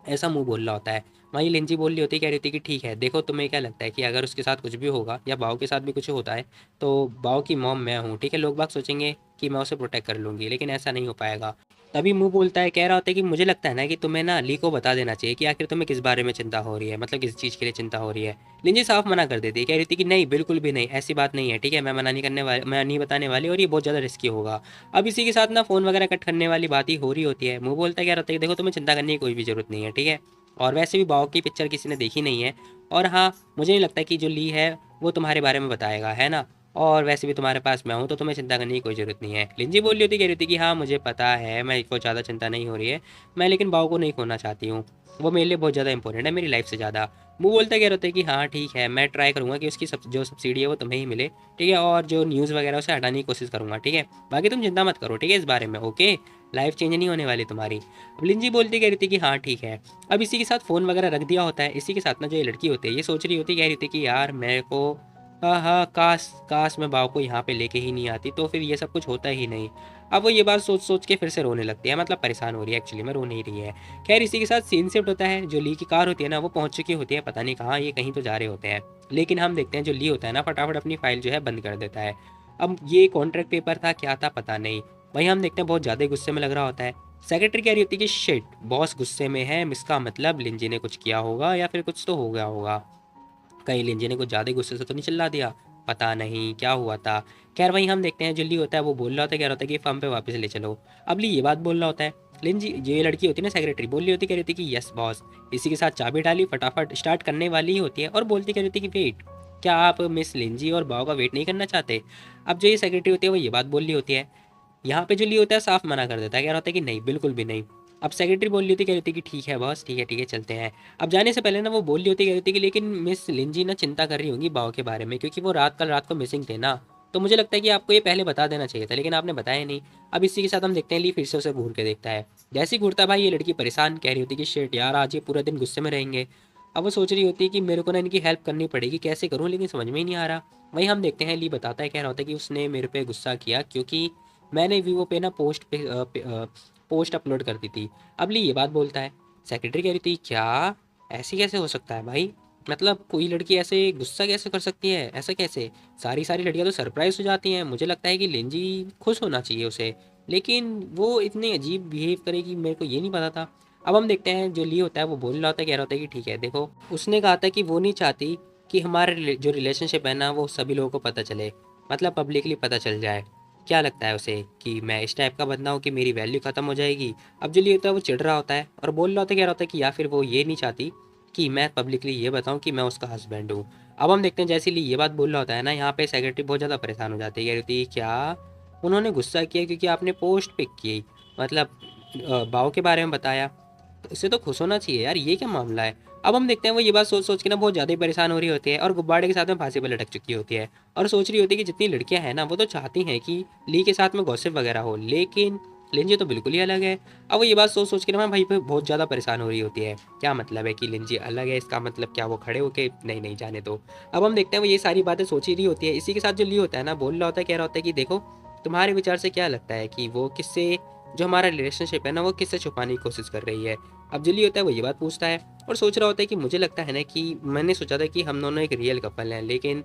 ऐसा मुँह बोल रहा होता है। वहीं लिंजी बोल रही होती है, कह रही होती है कि ठीक है, देखो तुम्हें क्या लगता है कि अगर उसके साथ कुछ भी होगा या बाव के साथ भी कुछ होता है, तो बाव की मॉम मैं हूँ, ठीक है? लोग बाग सोचेंगे कि मैं उसे प्रोटेक्ट कर लूँगी, लेकिन ऐसा नहीं हो पाएगा। तभी मुँह बोलता है, कह रहा होता है कि मुझे लगता है ना कि तुम्हें ना ली को बता देना चाहिए कि आखिर तुम्हें किस बारे में चिंता हो रही है, मतलब किस चीज़ के लिए चिंता हो रही है। लिंजी साफ मना कर देती है, कह रही थी कि नहीं, बिल्कुल भी नहीं, ऐसी बात नहीं है, ठीक है? मैं नहीं बताने वाली और ये बहुत ज़्यादा रिस्की होगा। अब इसी के साथ ना फ़ोन वगैरह कट करने वाली बात ही हो रही होती है। मुँह बोलता क्या रहता है कि देखो तुम्हें चिंता करने की कोई भी ज़रूरत नहीं है, ठीक है? और वैसे भी बाव की पिक्चर किसी ने देखी नहीं है। और हाँ, मुझे नहीं लगता कि जो ली है वो तुम्हारे बारे में बताएगा, है ना? और वैसे भी तुम्हारे पास मैं हूँ, तो तुम्हें चिंता करने की कोई ज़रूरत नहीं है। लिंजी बोल रही होती, कह रही थी कि हाँ, मुझे पता है, मेरे को ज़्यादा चिंता नहीं हो रही है। मैं लेकिन बाव को नहीं खोना चाहती हूँ। वो मेरे लिए बहुत ज़्यादा इंपॉर्टेंट है, मेरी लाइफ से ज़्यादा। वो बोलता क्या रहता है कि हाँ ठीक है, मैं ट्राई करूँगा कि उसकी जो सब्सिडी है वो तुम्हें ही मिले, ठीक है? और जो न्यूज़ वगैरह उसे हटाने की कोशिश करूँगा, ठीक है? बाकी तुम चिंता मत करो, ठीक है, इस बारे में, ओके? लाइफ चेंज नहीं होने वाली तुम्हारी। अब लिंजी बोलती कह रही थी कि हाँ ठीक है। अब इसी के साथ फ़ोन वगैरह रख दिया होता है। इसी के साथ ना जो ये लड़की होती है, ये सोच रही होती, कह रही थी कि यार मेरे को, हाँ हाँ, काश काश मैं बाव को यहाँ पे लेके ही नहीं आती, तो फिर ये सब कुछ होता ही नहीं। अब वो ये बात सोच सोच के फिर से रोने लगती है, मतलब परेशान हो रही है, एक्चुअली में रो नहीं रही है। खैर इसी के साथ सीन शिफ्ट होता है। जो ली की कार होती है ना, वो पहुंच चुकी होती है, पता नहीं कहाँ, ये कहीं तो जा रहे होते हैं। लेकिन हम देखते हैं जो ली होता है ना, फटाफट अपनी फाइल जो है बंद कर देता है। अब ये कॉन्ट्रैक्ट पेपर था, क्या था पता नहीं। वहीं हम देखते हैं बहुत ज़्यादा गुस्से में लग रहा होता है। सेक्रेटरी कह रही होती है कि शिट, बॉस गुस्से में है, इसका मतलब लिंजी ने कुछ किया होगा या फिर कुछ तो हो गया होगा। कहीं लिंजी ने कुछ ज़्यादा गुस्से से तो नहीं चिल्ला दिया, पता नहीं क्या हुआ था। खैर वहीं हम देखते हैं जो ली होता है वो बोल रहा होता है, कह रहा होता है कि फर्म पे वापस ले चलो। अब ली ये बात बोल रहा होता है। लिंजी, जो ये लड़की होती है ना सेक्रेटरी, बोल रही होती, कह रही थी कि यस बॉस। इसी के साथ चाबी डाली, फटाफट स्टार्ट करने वाली ही होती है और बोलती कह रही थी कि वेट, क्या आप मिस लिंजी और बाव का वेट नहीं करना चाहते? अब जो ये सेक्रेटरी होती है वो ये बात बोल रही होती है। यहाँ पे जो ली होता है साफ मना कर देता है, कह रहा होता है कि नहीं, बिल्कुल भी नहीं। अब सेक्रेटरी बोल रही होती, कह रही थी कि ठीक है बॉस, ठीक है चलते हैं। अब जाने से पहले ना वो बोल रही होती, कह रही थी कि लेकिन मिस लिंजी ना चिंता कर रही होंगी बाव के बारे में, क्योंकि वो कल रात को मिसिंग थे ना। तो मुझे लगता है कि आपको ये पहले बता देना चाहिए था, लेकिन आपने बताया नहीं। अब इसी के साथ हम देखते हैं ली फिर से उसे घूर के देखता है। जैसे ही घूरता भाई, ये लड़की परेशान, कह रही होती कि शेट यार, आज ये पूरा दिन गुस्से में रहेंगे। अब वो सोच रही होती है कि मेरे को ना इनकी हेल्प करनी पड़ेगी, कैसे करूँ, लेकिन समझ में ही नहीं आ रहा। वहीं हम देखते हैं ली बताता है, कह रहा होता है कि उसने मेरे पे गुस्सा किया क्योंकि मैंने वीवो पे ना पोस्ट अपलोड कर दी थी। अब ली ये बात बोलता है। सेक्रेटरी कह रही थी क्या, ऐसी कैसे हो सकता है भाई? मतलब कोई लड़की ऐसे गुस्सा कैसे कर सकती है, ऐसा कैसे? सारी सारी लड़कियां तो सरप्राइज हो जाती हैं। मुझे लगता है कि लेंजी खुश होना चाहिए उसे, लेकिन वो इतनी अजीब बिहेव करेगी, मेरे को ये नहीं पता था। अब हम देखते हैं जो ली होता है वो बोल रहा होता है, कह रहा होता है कि ठीक है देखो, उसने कहा था कि वो नहीं चाहती कि जो रिलेशनशिप है ना वो सभी लोगों को पता चले, मतलब पब्लिकली पता चल जाए। क्या लगता है उसे कि मैं इस टाइप का बंदा हूँ कि मेरी वैल्यू ख़त्म हो जाएगी? अब जो लिए होता है वो चिढ़ रहा होता है और बोल रहा होता है, कह रहा होता है कि या फिर वो ये नहीं चाहती कि मैं पब्लिकली ये बताऊँ कि मैं उसका हस्बैंड हूँ। अब हम देखते हैं जैसे ही ये बात बोल रहा होता है ना, यहाँ पे सेक्रेटरी बहुत ज़्यादा परेशान हो जाती है, कह रही थी क्या उन्होंने गुस्सा किया क्योंकि आपने पोस्ट पिक की, मतलब बाव के बारे में बताया, तो इससे तो खुश होना चाहिए यार, ये क्या मामला है? अब हम देखते हैं वो ये बात सोच सोच के ना बहुत ज़्यादा ही परेशान हो रही होती है और गुब्बारे के साथ में फांसी पर लटक चुकी होती है। और सोच रही होती है कि जितनी लड़कियां हैं ना वो तो चाहती हैं कि ली के साथ में गॉसिप वगैरह हो, लेकिन लिंजी तो बिल्कुल ही अलग है। अब वो ये बात सोच सोच के ना भाई पे बहुत ज़्यादा परेशान हो रही होती है। क्या मतलब है कि लिंजी अलग है, इसका मतलब क्या वो खड़े होके, नहीं नहीं जाने दो। अब हम देखते हैं वो ये सारी बातें सोच ही रही होती है। इसी के साथ जो ली होता है ना बोल रहा होता है, कह रहा होता है कि देखो, तुम्हारे विचार से क्या लगता है कि वो किससे, जो हमारा रिलेशनशिप है ना वो किससे छुपाने की कोशिश कर रही है? अब जो ली होता है वो ये बात पूछता है और सोच रहा होता है कि मुझे लगता है ना कि मैंने सोचा था कि हम दोनों एक रियल कपल हैं, लेकिन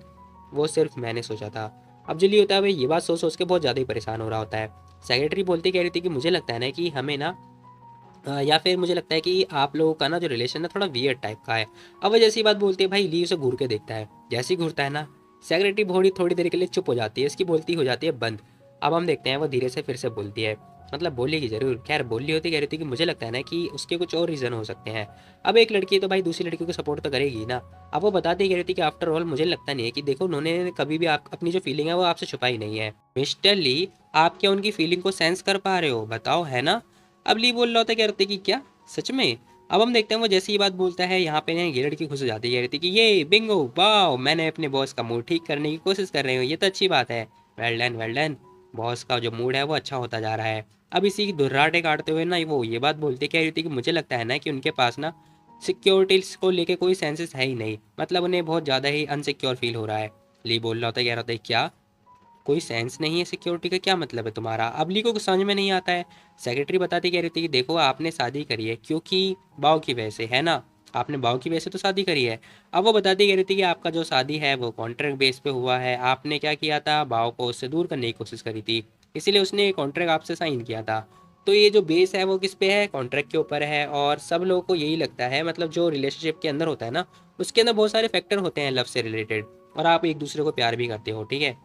वो सिर्फ मैंने सोचा था। अब जो ली होता है वो ये बात सोच सोच के बहुत ज़्यादा ही परेशान हो रहा होता है। सेक्रेटरी बोलती कह रही थी कि मुझे लगता है ना कि हमें ना या फिर मुझे लगता है कि आप लोगों का ना जो रिलेशन है थोड़ा वियर्ड टाइप का है। अब वो जैसी बात बोलती है भाई, ली उसे घूर के देखता है। जैसे ही घूरता है ना, सेक्रेटरी थोड़ी थोड़ी देर के लिए चुप हो जाती है, इसकी बोलती हो जाती है बंद। अब हम देखते हैं वो धीरे से फिर से बोलती है, मतलब बोलेगी जरूर। खैर बोली होती, कह रही थी कि मुझे लगता है ना कि उसके कुछ और रीज़न हो सकते हैं। अब एक लड़की है तो भाई दूसरी लड़की को सपोर्ट तो करेगी ना। अब वो बताती ही कह रही थी कि आफ्टर ऑल मुझे लगता नहीं है कि, देखो उन्होंने कभी भी आप अपनी जो फीलिंग है वो आपसे छुपाई नहीं है। मिस्टर ली, आप क्या उनकी फीलिंग को सेंस कर पा रहे हो, बताओ, है ना? अब ली बोल रहा होता है, कह रही थी कि क्या सच में? अब हम देखते हैं वो जैसे ही बात बोलता है, यहाँ पे ना ये लड़की खुश हो जाती है, कह रही थी कि ये बिंगो, वाओ, मैंने अपने बॉस का मूड ठीक करने की कोशिश कर रही हूँ, ये तो अच्छी बात है। Well done well done. Boss का जो मूड है वो अच्छा होता जा रहा है। अब इसी की दुर्राटे काटते हुए ना वो ये बात बोलती, कह रही थी कि मुझे लगता है ना कि उनके पास ना सिक्योरिटीज को लेके कोई सेंसेस है ही नहीं, मतलब उन्हें बहुत ज़्यादा ही अनसिक्योर फील हो रहा है। ली बोल रहा होता है, कह रहा होता है क्या, कोई सेंस नहीं है सिक्योरिटी का, क्या मतलब है तुम्हारा? अब ली को कुछ समझ में नहीं आता है। सेक्रेटरी बताती कह रही थी कि देखो आपने शादी करी है क्योंकि बाव की वजह से, है ना? आपने बाव की वजह से तो शादी करी है। अब वो बताती कह रही थी कि आपका जो शादी है वो कॉन्ट्रैक्ट बेस पे हुआ है, आपने क्या किया था, बाव को उससे दूर करने की कोशिश करी थी, इसीलिए उसने कॉन्ट्रैक्ट आपसे साइन किया था। तो ये जो बेस है वो किस पे है, कॉन्ट्रैक्ट के ऊपर है। और सब लोगों को यही लगता है, मतलब जो रिलेशनशिप के अंदर होता है ना, उसके अंदर बहुत सारे फैक्टर होते हैं लव से रिलेटेड, और आप एक दूसरे को प्यार भी करते हो, ठीक है?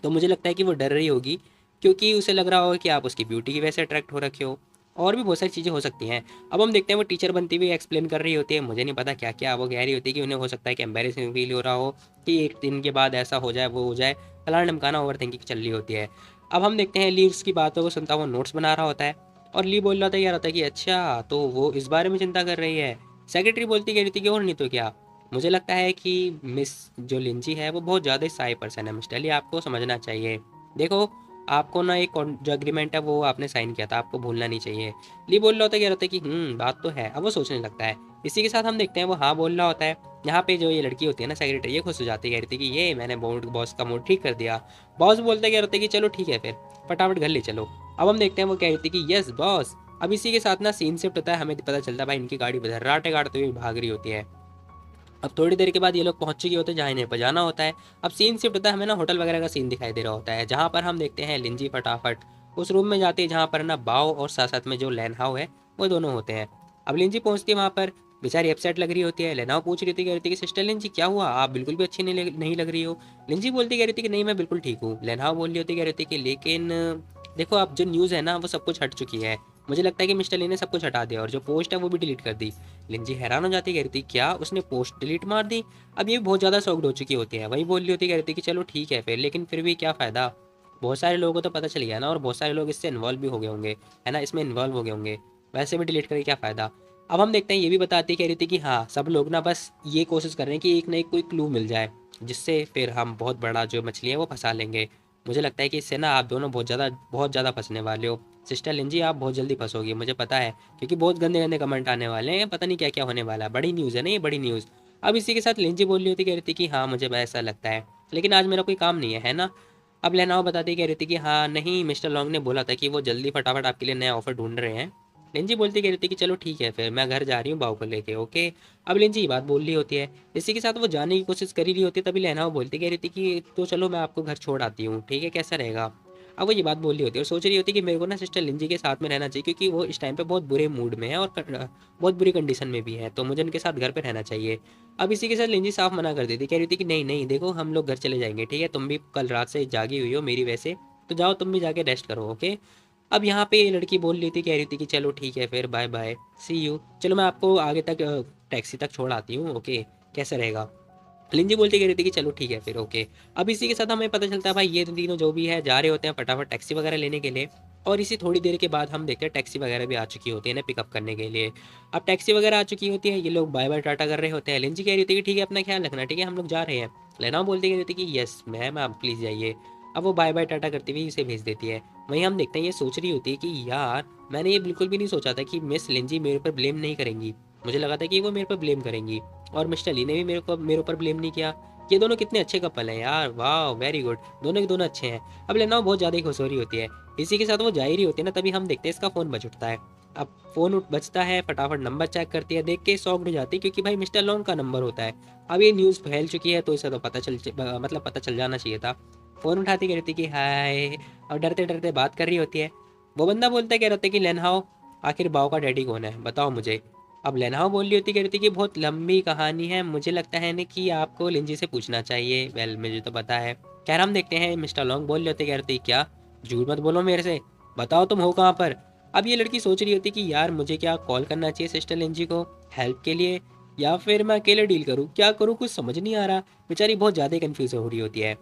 तो मुझे लगता है कि वो डर रही होगी क्योंकि उसे लग रहा होगा कि आप उसकी ब्यूटी की वजह से अट्रैक्ट हो रखे हो। और भी बहुत सारी चीज़ें हो सकती हैं। अब हम देखते हैं वो टीचर बनती हुई एक्सप्लेन कर रही होती है, मुझे नहीं पता क्या क्या वो कह रही होती है कि उन्हें हो सकता है कि एम्बेरसिंग फील हो रहा हो कि एक दिन के बाद ऐसा हो जाए, वो हो जाए, फलाना ढमकाना, ओवर थिंकिंग चल रही होती है। अब हम देखते हैं ली उसकी बातों को सुनता हुआ नोट्स बना रहा होता है, और ली बोल रहा था यार होता है कि अच्छा तो वो इस बारे में चिंता कर रही है। सेक्रेटरी बोलती कह रही थी कि और नहीं तो क्या। मुझे लगता है कि मिस जो लिंजी है वो बहुत ज़्यादा साई पर्सन है मिस्टर ली, आपको समझना चाहिए। देखो, आपको ना एक जो एग्रीमेंट है वो आपने साइन किया था, आपको भूलना नहीं चाहिए। ली बोल रहा होता है, कह रहा होता है कि बात तो है। अब वो सोचने लगता है। इसी के साथ हम देखते हैं वो हाँ बोल रहा होता है। यहाँ पे जो ये लड़की होती है ना सेक्रेटरी, ये खुश हो जाती है, कह रही थी कि ये मैंने बॉस का मूड ठीक कर दिया। बॉस बोलते कह रहे थे कि चलो ठीक है फिर, फटाफट घर ले चलो। अब हम देखते हैं वो कह रही थी कि यस बॉस। अब इसी के साथ ना सीन शिफ्ट होता है, हमें पता चलता है भाई इनकी गाड़ी राटे काटते हुए भाग रही होती है। अब थोड़ी देर के बाद ये लोग पहुंच चुके होते हैं जहाँ इन्हें बजाना होता है। अब सीन शिफ्ट होता है, हमें ना होटल वगैरह का सीन दिखाई दे रहा होता है, जहाँ पर हम देखते हैं लिंजी फटाफट उस रूम में जाती है जहाँ पर ना बाओ और साथ साथ में जो लेनहाओ है वो दोनों होते हैं। अब लिंजी पहुंचती है वहाँ पर, बेचारी अपसेट लग रही होती है। लेनाओ पूछ रही थी, कह रही थी कि सिस्टर लिंजी क्या हुआ, आप बिल्कुल भी अच्छी नहीं लग रही हो। लिंजी बोलती कह रही थी कि नहीं मैं बिल्कुल ठीक हूँ। लेनाओ बोल रही होती, कह रही थी कि लेकिन देखो अब जो न्यूज़ है ना वो सब कुछ हट चुकी है, मुझे लगता है कि मिस्टर ली ने सब कुछ हटा दिया और जो पोस्ट है वो भी डिलीट कर दी। लिंजी हैरान हो जाती, कह रही थी क्या उसने पोस्ट डिलीट मार दी? अब ये बहुत ज़्यादा शॉक्ड हो चुकी होती है, वही बोल रही होती, कह रही थी कि चलो ठीक है फिर, लेकिन फिर भी क्या फ़ायदा, बहुत सारे लोगों को तो पता चल गया ना, और बहुत सारे लोग इससे इन्वॉल्व भी हो गए होंगे, है ना, इसमें इन्वॉल्व हो गए होंगे, वैसे भी डिलीट करके क्या फ़ायदा। अब हम देखते हैं ये भी बताती, कह रही थी कि हाँ सब लोग ना बस ये कोशिश कर रहे हैं कि एक ना एक कोई क्लू मिल जाए जिससे फिर हम बहुत बड़ा जो मछली है वो फंसा लेंगे। मुझे लगता है कि इससे ना आप दोनों बहुत ज़्यादा फंसने वाले हो। सिस्टर लिंजी आप बहुत जल्दी फंसोगी, मुझे पता है, क्योंकि बहुत गंदे गंदे कमेंट आने वाले हैं, पता नहीं क्या क्या होने वाला है, बड़ी न्यूज़ है ना ये, बड़ी न्यूज़। अब इसी के साथ लिंजी बोल रही होती, कह रही थी कि हाँ मुझे ऐसा लगता है, लेकिन आज मेरा कोई काम नहीं है ना। अब लेनाओ बताती कह रही थी कि हाँ नहीं, मिस्टर लॉन्ग ने बोला था कि वो जल्दी फटाफट आपके लिए नया ऑफर ढूंढ रहे हैं। लिंजी बोलती कह रही थी कि चलो ठीक है फिर, मैं घर जा रही हूँ बाऊ को लेके, ओके। अब लिंजी ये बात बोल रही होती है, इसी के साथ वो जाने की कोशिश कर ही रही होती है, तभी लेनाओ बोलती कह रही थी कि तो चलो मैं आपको घर छोड़ आती हूँ, ठीक है, कैसा रहेगा? अब वो ये बात बोल रही होती है और सोच रही होती है कि मेरे को ना सिस्टर लिंजी के साथ में रहना चाहिए, क्योंकि वो इस टाइम पे बहुत बुरे मूड में है और बहुत बुरी कंडीशन में भी है, तो मुझे उनके साथ घर पे रहना चाहिए। अब इसी के साथ लिंजी साफ मना कर देती, कह रही थी कि नहीं नहीं देखो हम लोग घर चले जाएंगे, ठीक है, तुम भी कल रात से जागी हुई हो मेरी वजह से, तो जाओ तुम भी जाके रेस्ट करो, ओके। अब यहाँ पे ये लड़की बोल रही थी, कह रही थी कि चलो ठीक है फिर, बाय बाय, सी यू, चलो मैं आपको आगे तक टैक्सी तक छोड़ आती हूँ, ओके, कैसा रहेगा? लिंजी बोलती कह रही थी कि चलो ठीक है फिर, ओके। अब इसी के साथ हमें पता चलता है भाई ये तीनों जो भी है जा रहे होते हैं फटाफट टैक्सी वगैरह लेने के लिए। और इसी थोड़ी देर के बाद हम देखते हैं टैक्सी वगैरह भी आ चुकी होती है ना पिकअप करने के लिए। अब टैक्सी वगैरह आ चुकी होती है, ये लोग बाय बाय टाटा कर रहे होते हैं। लिंजी कह रही थी कि ठीक है अपना ख्याल रखना, ठीक है हम लोग जा रहे हैं। लेना बोलती कह रही थी कि यस मैम आप प्लीज़ जाइए। अब वो बाय बाय टाटा करती हुई इसे भेज देती है। वहीं हम देखते हैं ये सोच रही होती है कि यार मैंने ये बिल्कुल भी नहीं सोचा था कि मिस लिंजी मेरे ऊपर ब्लेम नहीं करेंगी, मुझे लगा था कि वो मेरे पर ब्लेम करेंगी, और मिस्टर ली ने भी मेरे ऊपर ब्लेम नहीं किया। ये दोनों कितने अच्छे कपल हैं यार, वाह वेरी गुड, दोनों के दोनों अच्छे हैं। अब लेना बहुत ज़्यादा ही खुश हो रही होती है। इसी के साथ वो जा ही रही होती है ना, तभी हम देखते हैं इसका फ़ोन बज उठता है। अब फ़ोन बजता है, फटाफट नंबर चेक करती है, देख के शॉक्ड हो जाती है क्योंकि भाई मिस्टर लॉन्ग का नंबर होता है। अब ये न्यूज़ फैल चुकी है तो इसे तो पता चल जाना चाहिए था। फ़ोन उठाती कह रही थी कि हाय, और डरते डरते बात कर रही होती है। वो बंदा बोलता है, कह रहा था कि लेनहाओ आखिर बाव का डैडी कौन है बताओ मुझे। अब लेनाओ बोल रही होती, कह रही थी कि बहुत लंबी कहानी है, मुझे लगता है ना कि आपको लिंजी से पूछना चाहिए, वेल मुझे तो पता है। खैर हम देखते हैं मिस्टर लॉन्ग बोल रहे होते, कह रहे थे क्या, झूठ मत बोलो मेरे से, बताओ तुम हो कहाँ पर। अब ये लड़की सोच रही होती कि यार मुझे क्या कॉल करना चाहिए सिस्टर लिंजी को हेल्प के लिए, या फिर मैं अकेले डील करूँ, क्या करूँ कुछ समझ नहीं आ रहा। बेचारी बहुत ज़्यादा कंफ्यूज हो रही होती है।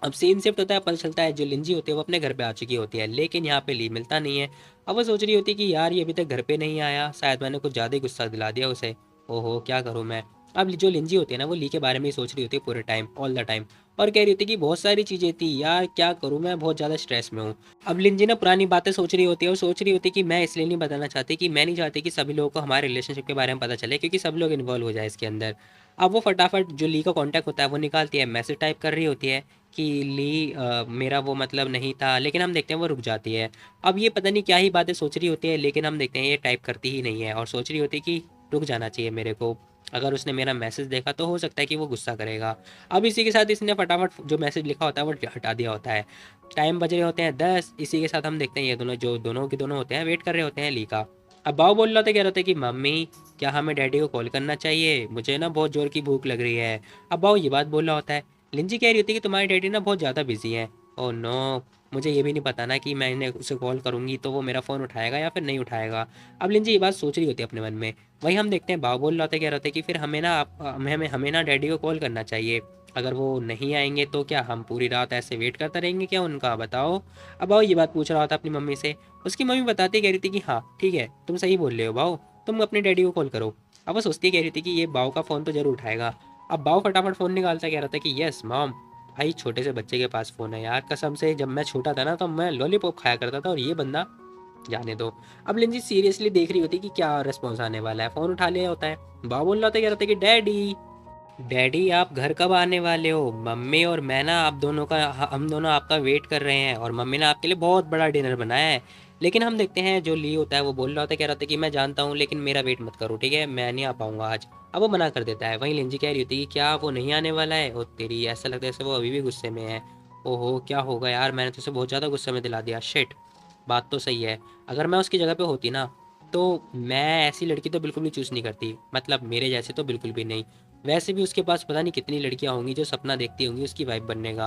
अब सीन शिफ्ट होता है, पता चलता है जो लिंजी होती है वो अपने घर पे आ चुकी होती है, लेकिन यहाँ पे ली मिलता नहीं है। अब वो सोच रही होती है कि यार ये अभी तक घर पे नहीं आया, शायद मैंने कुछ ज़्यादा ही गुस्सा दिला दिया उसे, ओहो क्या करूँ मैं। अब जो लिंजी होती है ना वो ली के बारे में ही सोच रही होती है पूरे टाइम, ऑल द टाइम, और कह रही होती है कि बहुत सारी चीज़ें थी यार, क्या करूँ मैं बहुत ज़्यादा स्ट्रेस में हूँ। अब लिंजी ना पुरानी बातें सोच रही होती है और सोच रही होती है कि मैं इसलिए नहीं बताना चाहती कि मैं नहीं चाहती कि सभी लोगों को हमारे रिलेशनशिप के बारे में पता चले, क्योंकि सब लोग इन्वॉल्व हो जाए इसके अंदर। अब वो फटाफट जो ली का कॉन्टैक्ट होता है वो निकालती है, मैसेज टाइप कर रही होती है कि ली मेरा वो मतलब नहीं था, लेकिन हम देखते हैं वो रुक जाती है। अब ये पता नहीं क्या ही बातें सोच रही होती है, लेकिन हम देखते हैं ये टाइप करती ही नहीं है और सोच रही होती है कि रुक जाना चाहिए मेरे को, अगर उसने मेरा मैसेज देखा तो हो सकता है कि वो गुस्सा करेगा। अब इसी के साथ इसने फटाफट जो मैसेज लिखा होता है वो हटा दिया होता है। टाइम बज रहे होते हैं 10। इसी के साथ हम देखते हैं ये दोनों जो दोनों के दोनों होते हैं वेट कर रहे होते हैं ली का। अब बाव बोल रहा था, कह रहे होते कि मम्मी क्या हमें डैडी को कॉल करना चाहिए, मुझे ना बहुत ज़ोर की भूख लग रही है। अब बाव ये बात बोल रहा होता है। लिंजी कह रही होती है कि तुम्हारे डैडी ना बहुत ज़्यादा बिजी हैं। ओह नो, मुझे ये भी नहीं पता ना कि मैंने उसे कॉल करूँगी तो वो मेरा फ़ोन उठाएगा या फिर नहीं उठाएगा। अब लिंजी ये बात सोच रही होती है अपने मन में। वहीं हम देखते हैं बाव बोल रहा होता है, कह रहा होता है कि फिर हमें ना हमें ना डैडी को कॉल करना चाहिए। अगर वो नहीं आएंगे तो क्या हम पूरी रात ऐसे वेट करते रहेंगे क्या उनका, बताओ। अब बाव ये बात पूछ रहा होता अपनी मम्मी से। उसकी मम्मी बताती कह रही थी कि हाँ ठीक है, तुम सही बोल रहे हो बाव, तुम अपने डैडी को कॉल करो। अब वो सोचती कह रही थी कि ये बाव का फ़ोन तो ज़रूर उठाएगा। अब बाव फटाफट फ़ोन निकालता कह रहा था कि यस मॉम। भाई छोटे से बच्चे के पास फ़ोन है यार, कसम से जब मैं छोटा था ना तो मैं लॉलीपॉप खाया करता था और ये बंदा जाने दो। अब लिंजी सीरियसली देख रही होती कि क्या रिस्पॉन्स आने वाला है, फ़ोन उठा लिया होता है। बाव बोल रहा था, कह रहा था कि डैडी डैडी आप घर कब आने वाले हो, मम्मी और मैं ना आप दोनों का हम दोनों आपका वेट कर रहे हैं और मम्मी ने आपके लिए बहुत बड़ा डिनर बनाया है। लेकिन हम देखते हैं जो ली होता है वो बोल रहा होता है, कह रहा था कि मैं जानता हूँ लेकिन मेरा वेट मत करो ठीक है, मैं नहीं आ पाऊंगा आज। अब वो मना कर देता है। वहीं लिंजी कह रही होती है कि क्या वो नहीं आने वाला है, और तेरी ऐसा लगता है जैसे वो अभी भी गुस्से में है। ओहो क्या होगा यार, मैंने तो उसे बहुत ज़्यादा गुस्से में दिला दिया, शिट। बात तो सही है, अगर मैं उसकी जगह पे होती ना तो मैं ऐसी लड़की तो बिल्कुल भी चूज़ नहीं करती, मतलब मेरे जैसे तो बिल्कुल भी नहीं। वैसे भी उसके पास पता नहीं कितनी लड़कियां होंगी जो सपना देखती होंगी उसकी वाइफ बनने का।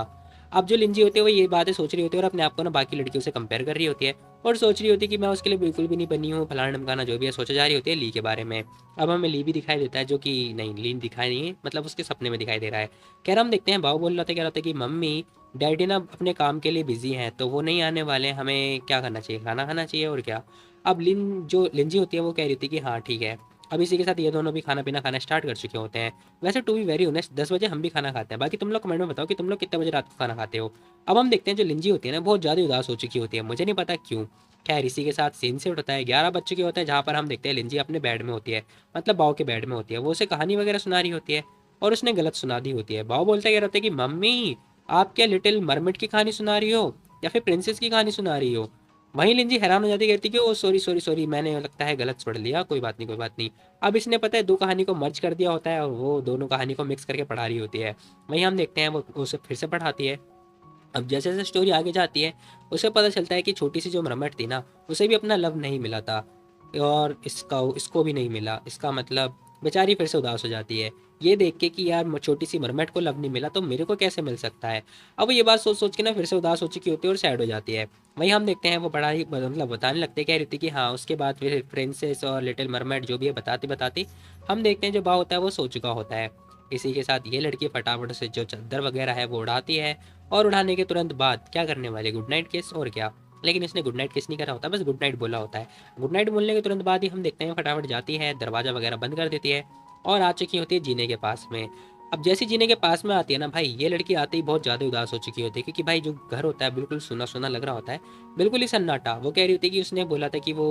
अब जो लिंजी होती है वो ये बातें सोच रही होती है और अपने आप को ना बाकी लड़कियों से कंपेयर कर रही होती है और सोच रही होती है कि मैं उसके लिए बिल्कुल भी नहीं बनी हूँ, फलाना ढमकाना जो भी है सोचा जा रही होती है ली के बारे में। अब हमें ली भी दिखाई देता है, जो कि नहीं ली दिखाई नहीं है, मतलब उसके सपने में दिखाई दे रहा है। कह रहा हम देखते हैं बाबू बोल रहा था, कह रहा था कि मम्मी डैडी ना अपने काम के लिए बिजी हैं तो वो नहीं आने वाले, हमें क्या करना चाहिए, खाना खाना चाहिए और क्या। अब जो लिंजी होती है वो कह रही थी कि हाँ ठीक है। अब इसी के साथ ये दोनों भी खाना पीना खाना स्टार्ट कर चुके होते हैं। वैसे टू बी वेरी ऑनेस्ट 10 बजे हम भी खाना खाते हैं, बाकी तुम लोग कमेंट में बताओ कि तुम लोग कितने बजे रात को खाना खाते हो। अब हम देखते हैं जो लिंजी होती है ना बहुत ज़्यादा उदास हो चुकी होती है, मुझे नहीं पता क्यों। खैर इसी के साथ सीन से उठता है 11 बज चुके होते हैं जहाँ पर हम देखते हैं लिंजी अपने बेड में होती है, मतलब बाव के बेड में होती है। वो उसे कहानी वगैरह सुना रही होती है और उसने गलत सुना दी होती है। बाव बोलते क्या रहता है कि मम्मी आप क्या लिटिल मरमिड की कहानी सुना रही हो या फिर प्रिंसेस की कहानी सुना रही हो। वहीं लिंजी हैरान हो जाती, कहती कि ओ सॉरी सॉरी सॉरी, मैंने लगता है गलत सुन लिया, कोई बात नहीं कोई बात नहीं। अब इसने पता है दो कहानी को मर्ज कर दिया होता है और वो दोनों कहानी को मिक्स करके पढ़ा रही होती है। वहीं हम देखते हैं वो उसे फिर से पढ़ाती है। अब जैसे जैसे स्टोरी आगे जाती है उसे पता चलता है कि छोटी सी जो मरमट थी ना उसे भी अपना लव नहीं मिला था और इसको भी नहीं मिला। इसका मतलब बेचारी फिर से उदास हो जाती है ये देख के कि यार छोटी सी मरमेट को लव नहीं मिला तो मेरे को कैसे मिल सकता है। अब ये बात सोच सोच के ना फिर से उदास हो चुकी होती है और सैड हो जाती है। वहीं हम देखते हैं वो बड़ा ही मतलब बताने लगते हैं, कह रही थी कि हाँ उसके बाद फिर प्रिंसेस और लिटिल मरमेड जो भी है बताती बताती हम देखते हैं जो बाव होता है वो सो चुका होता है। इसी के साथ ये लड़की फटाफट से जो चादर वगैरह है वो उड़ाती है और उड़ाने के तुरंत बाद क्या करने वाले, गुड नाइट किस और क्या। लेकिन इसने गुड नाइट किस नहीं करा होता, बस गुड नाइट बोला होता है। गुड नाइट बोलने के तुरंत बाद ही हम देखते हैं फटाफट जाती है, दरवाज़ा वगैरह बंद कर देती है और आ चुकी होती है जीने के पास में। अब जैसी जीने के पास में आती है ना भाई, ये लड़की आते ही बहुत ज़्यादा उदास हो चुकी होती है क्योंकि भाई जो घर होता है बिल्कुल सुना सुना लग रहा होता है, बिल्कुल ही सन्नाटा। वो कह रही होती है कि उसने बोला था कि वो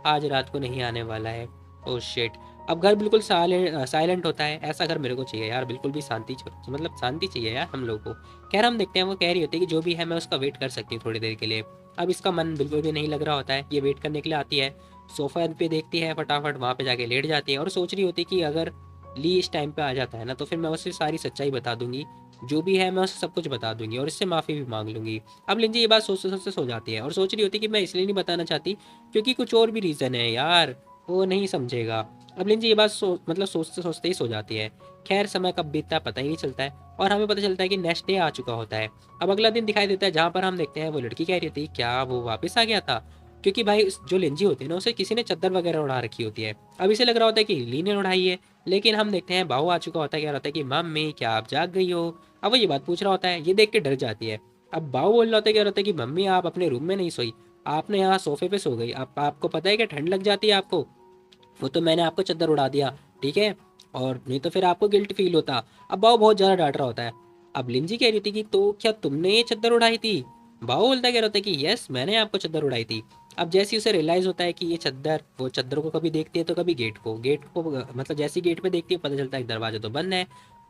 आज रात को नहीं आने वाला है। Oh shit. अब घर बिल्कुल साइलेंट होता है, ऐसा घर मेरे को चाहिए यार, बिल्कुल भी शांति मतलब शांति चाहिए यार हम लोग को। खैर हम देखते हैं वो कह रही होती है कि जो भी है मैं उसका वेट कर सकती हूँ थोड़ी देर के लिए। अब इसका मन बिल्कुल भी नहीं लग रहा होता है, ये वेट करने के लिए आती है, सोफ़ा पे देखती है, फटाफट वहाँ पे जाके लेट जाती है और सोच रही होती है कि अगर ली इस टाइम पे आ जाता है ना तो फिर मैं उसे सारी सच्चाई बता दूंगी, जो भी है मैं उसे सब कुछ बता दूंगी और इससे माफ़ी भी मांग लूंगी। अब लिंजी ये बात सोचते सोचते सो जाती है और सोच रही होती है कि मैं इसलिए नहीं बताना चाहती क्योंकि कुछ और भी रीज़न है यार, वो नहीं समझेगा। अब लिंजी ये बात मतलब सोचते सोचते ही सो जाती है। खैर समय कब बीतता है पता ही नहीं चलता है और हमें पता चलता है कि नेक्स्ट डे आ चुका होता है। अब अगला दिन दिखाई देता है जहाँ पर हम देखते हैं वो लड़की कह रही थी क्या वो वापस आ गया था, क्योंकि भाई जो लिंजी होती है ना उसे किसी ने चद्दर वगैरह उड़ा रखी होती है। अब इसे लग रहा होता है कि ली ने उड़ाई है, लेकिन हम देखते हैं बाहू आ चुका होता है, कह रहा होता है कि मम्मी क्या आप जाग गई हो। अब वो ये बात पूछ रहा होता है, ये देख के डर जाती है। अब बाहू बोल रहा होता है, कह रहा होता है कि मम्मी आप अपने रूम में नहीं सोई, आपने यहाँ सोफे पे सो गई, आपको पता है कि ठंड लग जाती है आपको, वो तो मैंने आपको चद्दर उड़ा दिया ठीक है, और नहीं तो फिर आपको गिल्ट फील होता। अब बाव बहुत ज़्यादा डांट रहा होता है। अब लिंजी कह रही थी कि तो क्या तुमने ये चद्दर उड़ाई थी। बाव बोलता कह रहा होता है कि यस मैंने आपको चद्दर उड़ाई थी। अब जैसे ही उसे रियलाइज़ होता है कि ये चद्दर, वो चद्दर को कभी देखती है तो कभी गेट को मतलब जैसे ही गेट पे देखती है पता चलता है कि दरवाज़ा तो बंद है।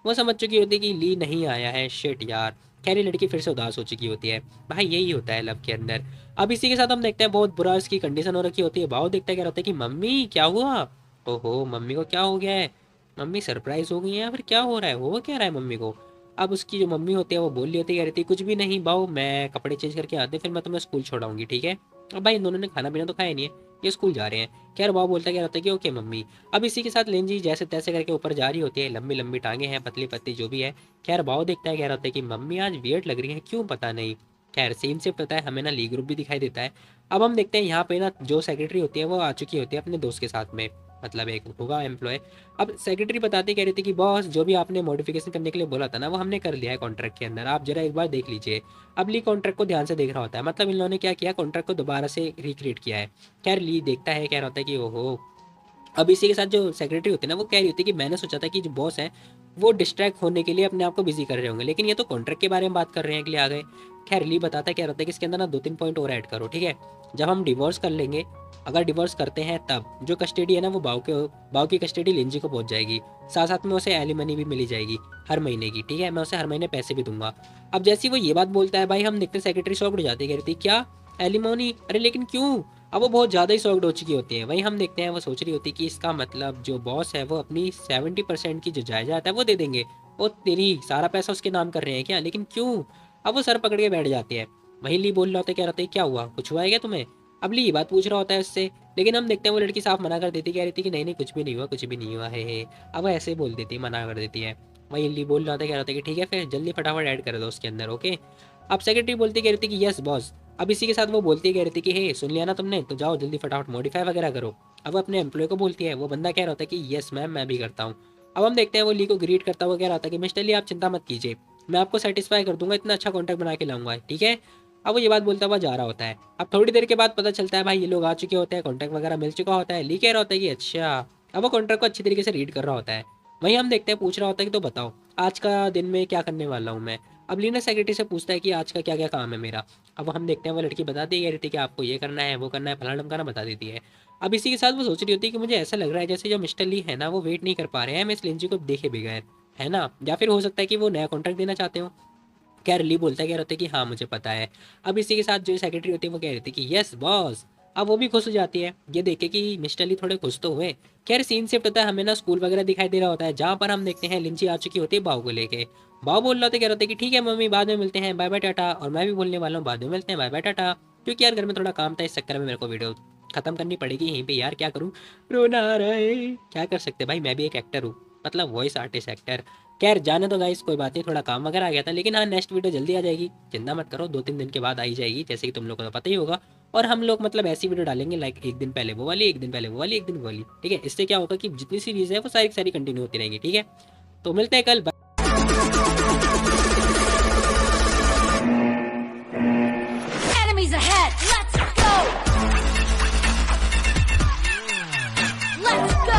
वो समझ चुकी होती है कि ली नहीं आया है, शिट यार। खैर ये लड़की फिर से उदास हो चुकी होती है। भाई यही होता है लव के अंदर। अब इसी के साथ हम देखते हैं बहुत बुरा इसकी कंडीशन हो रखी होती है। भाव देखता है क्या होता है कि मम्मी क्या हुआ? ओहो मम्मी को क्या हो गया है? मम्मी सरप्राइज हो गई है या फिर क्या हो रहा है? हो क्या रहा है मम्मी को? अब उसकी जो मम्मी होती है वो बोल रही होती है, कह रही थी कुछ भी नहीं बाऊ, मैं कपड़े चेंज करके आते फिर मैं तुम्हें स्कूल छोड़ाऊंगी, ठीक है? अब भाई इन दोनों ने खाना पीना तो खाया नहीं है, ये स्कूल जा रहे हैं। खैर बाऊ बोलता क्या रहता है कि ओके मम्मी। अब इसी के साथ लेंजी जैसे तैसे करके ऊपर जा रही होती है, लंबी लंबी टांगे हैं, पतली पतली जो भी है। खैर बाऊ देखता है क्या रहता है कि मम्मी आज वियर्ड लग रही है, क्यों पता नहीं। खैर सीन से पता है हमें ना ली ग्रुप भी दिखाई देता है। अब हम देखते हैं यहाँ पे ना जो सेक्रेटरी होती है वो आ चुकी होती है अपने दोस्त के साथ में, मतलब एक होगा एम्प्लॉय। अब सेक्रेटरी बताती कह रही थी कि बॉस जो भी आपने मॉडिफिकेशन करने के लिए बोला था ना वो हमने कर लिया है कॉन्ट्रैक्ट के अंदर, आप जरा एक बार देख लीजिए। अब ली कॉन्ट्रैक्ट को ध्यान से देख रहा होता है, मतलब इन लोगों ने क्या किया, कॉन्ट्रैक्ट को दोबारा से रिक्रिएट किया है। खैर ली देखता है, कह रहा होता है कि ओहो। अब इसी के साथ जो सेक्रेटरी होती है ना वो कह रही होती है कि मैंने सोचा था कि जो बॉस है वो डिस्ट्रैक्ट होने के लिए अपने आप को बिजी कर रहे होंगे, लेकिन ये तो कॉन्ट्रैक्ट के बारे में बात कर रहे हैं के लिए आ गए। खैर ली बताता है क्या रहता है कि इसके अंदर ना 2-3 पॉइंट और ऐड करो, ठीक है? जब हम डिवोर्स कर लेंगे, अगर डिवोर्स करते हैं तब जो कस्टडी है ना वो बाव की कस्टडी लिंजी को पहुंच जाएगी। साथ साथ में उसे एलिमनी भी मिली जाएगी हर महीने की, ठीक है? मैं उसे हर महीने पैसे भी दूंगा। अब जैसे ही वो ये बात बोलता है भाई हम देखते हैं सेक्रेटरी शॉक्ड हो जाती है, कह रही थी क्या एलिमोनी? अरे लेकिन क्यों? अब वो बहुत ज़्यादा ही शॉक्ड हो चुकी होती है। वहीं हम देखते हैं वो सोच रही होती है कि इसका मतलब जो बॉस है वो अपनी 70% की जो जायदाद है वो दे देंगे। वो तेरी सारा पैसा उसके नाम कर रहे हैं क्या, लेकिन क्यों? अब वो सर पकड़ के बैठ जाती है। वहीं ली बोल रहा होता है क्या रहता है क्या हुआ, कुछ हुआ है क्या तुम्हें? अब ली ये बात पूछ रहा होता है उससे, लेकिन हम देखते हैं वो लड़की साफ मना कर देती है, कह रही थी कि नहीं नहीं कुछ भी नहीं हुआ, कुछ भी नहीं हुआ है। अब वो ऐसे ही बोल देती है, मना कर देती है। वहीं ली बोल रहा होता है क्या रहता है कि ठीक है फिर जल्दी फटाफट ऐड कर दो उसके अंदर, ओके? अब सेक्रेटरी बोलती कह रही थी कि यस बॉस। अब इसी के साथ वो बोलती कह रही थी कि हे सुन लिया ना तुमने, तो जाओ जल्दी फटाफट मॉडिफाई वगैरह करो। अब वो अपने एम्प्लॉय को बोलती है, वो बंदा कह रहा होता है कि यस मैम मैं भी करता हूँ। अब हम देखते हैं वो ली को ग्रीट करता हुआ कह रहा था कि मिस्टर ली आप चिंता मत कीजिए, मैं आपको सेटिस्फाई कर दूंगा, इतना अच्छा कॉन्ट्रैक्ट बना के लाऊंगा, ठीक है? अब वो ये बात बोलता हुआ जा रहा होता है। अब थोड़ी देर के बाद पता चलता है भाई ये लोग आ चुके होते हैं, कॉन्ट्रैक्ट वगैरह मिल चुका होता है। ली कह रहा होता है कि अच्छा। अब वो कॉन्ट्रैक्ट को अच्छी तरीके से रीड कर रहा होता है। वहीं हम देखते हैं पूछ रहा होता है कि तो बताओ आज का दिन में क्या करने वाला हूँ मैं। अब लीना सेक्रेटरी से पूछता है कि आज का क्या क्या काम है मेरा। अब हम देखते हैं वो लड़की बताती कह रही थी कि आपको ये करना है वो करना है फलाना ढमकाना बता देती है। अब इसी के साथ वो सोच रही होती है कि मुझे ऐसा लग रहा है जैसे जो मिस्टर ली है ना वो वेट नहीं कर पा रहे हैं मैं इस लेंजी को देखे बगैर, है ना? या फिर हो सकता है कि वो नया कॉन्ट्रैक्ट देना चाहते हो। खैर ली बोलता है कह रहा होता है कि हाँ मुझे पता है। अब इसी के साथ जो सेक्रेटरी होती है वो कह रही थी कि यस बॉस। अब वो भी खुश हो जाती है ये देख के कि मिस्टर ली थोड़े खुश तो हुए। खैर सीन शिफ्ट होता है, हमें ना स्कूल वगैरह दिखाई दे रहा होता है जहाँ पर हम देखते हैं लिंची आ चुकी होती है बाव को लेके। बाव बोल रहा होता है कह रहा होता है कि ठीक है मम्मी बाद में मिलते हैं, बाय बाय टाटा। और मैं भी बोलने वाला हूँ बाद में मिलते हैं, बाय बाय टाटा। क्योंकि यार घर में थोड़ा काम था इस चक्कर में मेरे को वीडियो खत्म करनी पड़ेगी यहीं पे यार, क्या करूँ, रोना आ रहा है। क्या कर सकते भाई, मैं भी एक एक्टर हूँ, मतलब वॉइस आर्टिस्ट एक्टर। खैर जाने दो गाइस, कोई बात नहीं, थोड़ा काम वगैरह आ गया था, लेकिन हाँ नेक्स्ट वीडियो जल्दी आ जाएगी, चिंता मत करो, 2-3 दिन के बाद आई जाएगी जैसे कि तुम लोगों को तो पता ही होगा। और हम लोग मतलब ऐसी वीडियो डालेंगे लाइक एक दिन पहले वो वाली, एक दिन पहले वो वाली, एक दिन वो वाली, ठीक है? इससे क्या होगा कि जितनी सीरीज है वो सारी सारी कंटिन्यू होती रहेंगी, ठीक है? तो मिलते हैं कल। Enemies ahead! Let's go! Let's go!